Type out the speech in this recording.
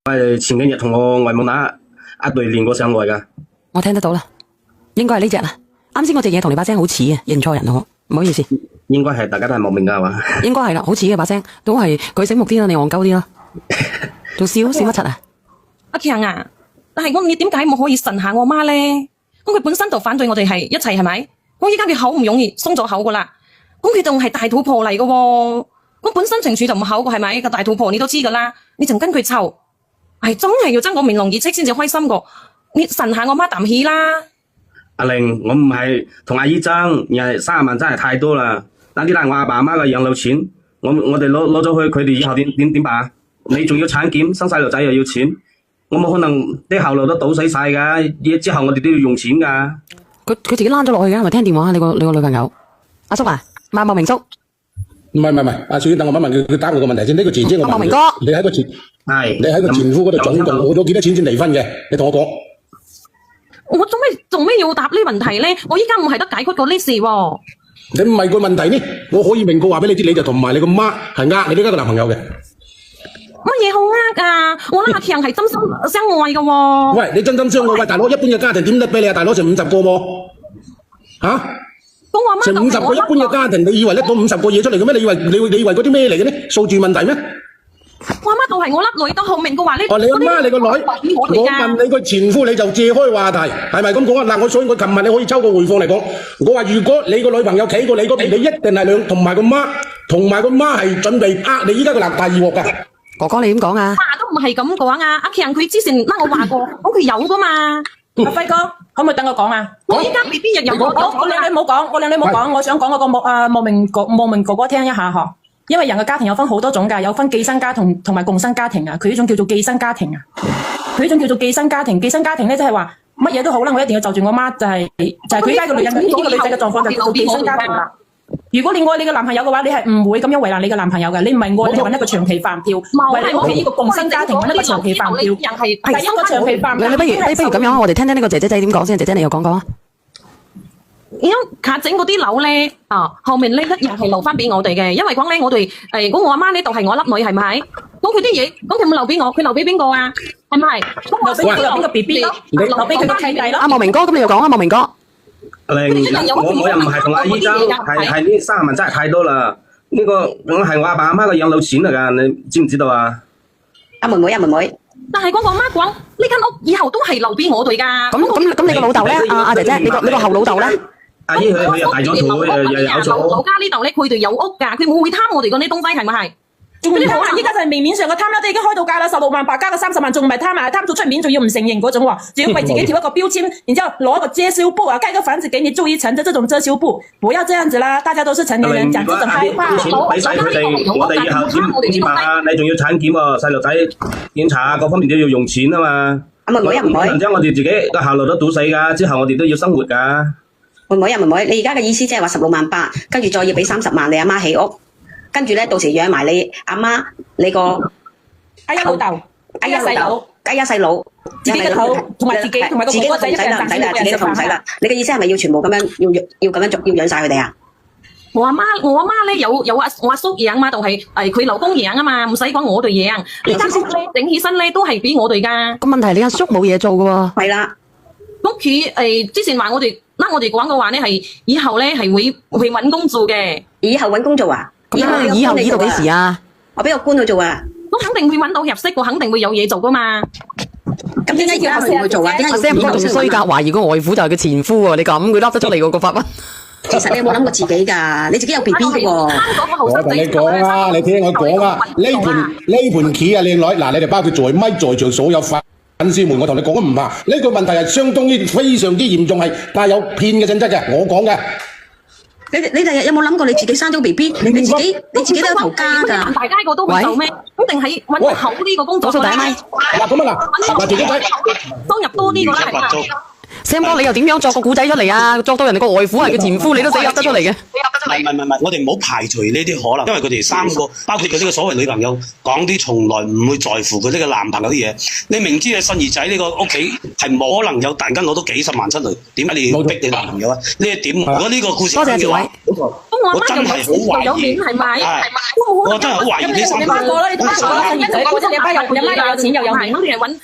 前幾日同我外母乸一對練過上外噶。我聽得到啦，應該係呢隻啦。啱先嗰隻嘢同你把聲好似啊，認錯人咯，唔好意思。應該係大家都係莫名噶係嘛？應該係啦，好似嘅把聲，都係佢醒目啲啦，你戇鳩啲啦。仲笑乜柒啊？阿強啊，但係你點解冇可以神下我媽咧？咁佢本身就反對我哋係一齊係咪？我依家佢好唔容易鬆咗口噶啦，咁佢仲係大肚婆嚟噶喎，咁本身情緒就唔好噶係咪？個大肚婆你都知噶啦，你仲跟佢湊，係真係要爭個面紅耳赤先至開心個。你神下我媽啖氣啦！阿玲，我唔係同阿姨爭，而係30萬真係太多啦。但啲係我阿爸阿媽嘅養老錢，我哋攞咗去，佢哋以後點辦啊？你仲要產檢，生細路仔又要錢，我冇可能啲後路都倒死晒噶。之後我哋都要用錢噶。佢自己躝咗落去嘅，係咪聽電話？你個女朋友阿叔啊，萬茂明叔。唔係，阿小等我問佢答我個問題先。呢個姐姐我問你，阿茂明哥，你喺個前夫嗰度總共攞咗幾多錢先離婚嘅？你同我講。我做咩要答呢問題咧？我依家唔係得解決過呢事喎。你唔係個問題呢？我可以明確話俾你知，你就同埋你個媽係呃你呢家個男朋友嘅。乜嘢好呃噶？我諗阿強係真心相愛噶喎。喂，你真心相愛？喂，大佬，一般嘅家庭點得俾你啊？大佬成50個喎，吓？咁我媽成50個一般嘅家庭，你以為拎到50個嘢出嚟嘅咩？你以為嗰啲咩嚟嘅呢？數字問題咩？我媽就係我粒女都好明嘅話呢。哦，你阿媽你個女，我問你個前夫，你就借開話題，係咪咁講啊？嗱，所以我琴日你可以抽個回放嚟講，我話如果你個女朋友企過你嗰邊，你一定係同埋個媽係準備呃你依家個第二鑊噶。哥哥你點講啊？媽都唔係咁講啊！阿強佢之前我話過，咁佢有噶嘛？阿輝哥，可唔可以等我講啊？我依家未必日日我兩你唔好講，我想講嗰個莫名哥哥聽一下嗬。因為人嘅家庭有分好多種㗎，有分寄生家庭同埋共生家庭啊。佢呢種叫做寄生家庭啊。佢呢種叫做寄生家庭。寄生家庭咧，即係話乜嘢都好啦，我一定要就住我媽，就係佢而家個女人呢個女仔嘅狀況就叫做寄生家庭啦。如果你愛你嘅男朋友嘅話，你係唔會咁樣為難你嘅男朋友嘅。你唔係愛你揾一個長期飯票，為你屋企呢個共生家庭揾一個長期飯票，係一個長期飯票。你不如咁樣，我哋聽呢個姐姐仔點講先。姐姐你又講啊？因卡整嗰啲樓咧，後面呢一日係留翻俾我哋嘅，因為講咧我哋如果我阿媽呢度係我粒女係咪？咁佢啲嘢，咁佢冇留俾我，佢留俾邊個啊？係咪？咁我留俾邊個 BB 咯？留俾佢個契弟咯。阿茂明哥，咁你又講啊？茂明哥，阿玲，我又唔係同阿姨爭，係呢30萬真係太多啦。呢個係我阿爸阿媽嘅養老錢嚟噶，你知唔知道啊？阿妹妹。但係嗰個阿媽講呢間屋以後都係留俾我哋噶。咁你個老豆咧？阿姐姐，你個後老豆咧？阿姨佢又大咗肚，又有咗。老家呢度咧，佢哋有屋噶，佢冇會貪我哋嗰啲東西係咪係？仲要可能依家就係明面上嘅貪啦，都已經開到價啦，16萬8加個30萬，仲唔係貪啊？貪到出面仲要唔承認嗰種喎，仲要為自己貼一個標籤，然之後攞一個遮羞布啊，蓋個房子給你住一層的這種遮羞布，不要這樣子啦，大家都是成年人，講這種開話。俾晒佢哋，我哋以後點辦啊？你仲要產檢喎，細路仔檢查啊，各方面都要用錢啊嘛。阿妹妹，將我哋自己個後路都堵死噶，之後我哋都要生活噶。妹妹，你而家嘅意思即係話16萬8，跟住再要俾30萬你阿媽起屋，跟住咧到時養埋你阿媽，你個阿一老豆、阿一細佬、自己嘅肚，同埋自己同埋個哥哥仔一人賺錢，自己都唔使啦。你嘅意思係咪要全部咁樣要咁樣做，要養晒佢哋啊？我阿媽咧有我阿叔養嘛，就係佢老公養啊嘛，唔使講我哋養。呢間屋咧整起身咧都係俾我哋噶。個問題你阿叔冇嘢做噶喎。係啦。咁佢之前話我哋講嘅話咧係以後咧係會揾工做嘅。以後揾工做啊？以後呢度幾時啊？我俾個官去做啊！咁肯定會揾到合適嘅，肯定會有嘢做噶嘛。咁點解要阿妹去做啊？點解阿 Sam 仲衰格，懷疑個外父就係佢前夫喎？你咁佢笠得出嚟個法官？其實你有冇諗過自己㗎？你自己有 BB 嘅喎。我同你講啊，你聽我講啊，呢盤棋啊，靚女，嗱，你哋包括在咪在場所有粉絲們，我同你講都唔怕。呢個問題係相當於非常之嚴重，係帶有騙嘅性質嘅，我講嘅。你哋有冇諗過你自己生咗 BB？你自己都有頭家㗎。大家個都會做咩？一定係揾好呢個工作嘅。嗱咁啊嗱，姐姐仔收入多啲嘅啦，係。Sam 哥，你又點樣作個古仔出嚟啊？作到人哋個外父係佢前夫，你都死噏得出嚟嘅。唔係，我哋唔好排除呢啲可能，因為佢哋3個，包括佢呢個所謂女朋友，講啲從來唔會在乎佢呢個男朋友啲嘢。你明知你信兒仔呢個屋企係冇可能有突然間攞到幾十萬出嚟，點解你要逼你男朋友啊？呢一點，如果呢個故事多謝志偉。咁我我真係好懷疑，有面係咪？我真係好懷疑呢三個。你同你媽過啦，你同媽過啦，信兒仔，本身你阿媽又有錢又有面。肯定係揾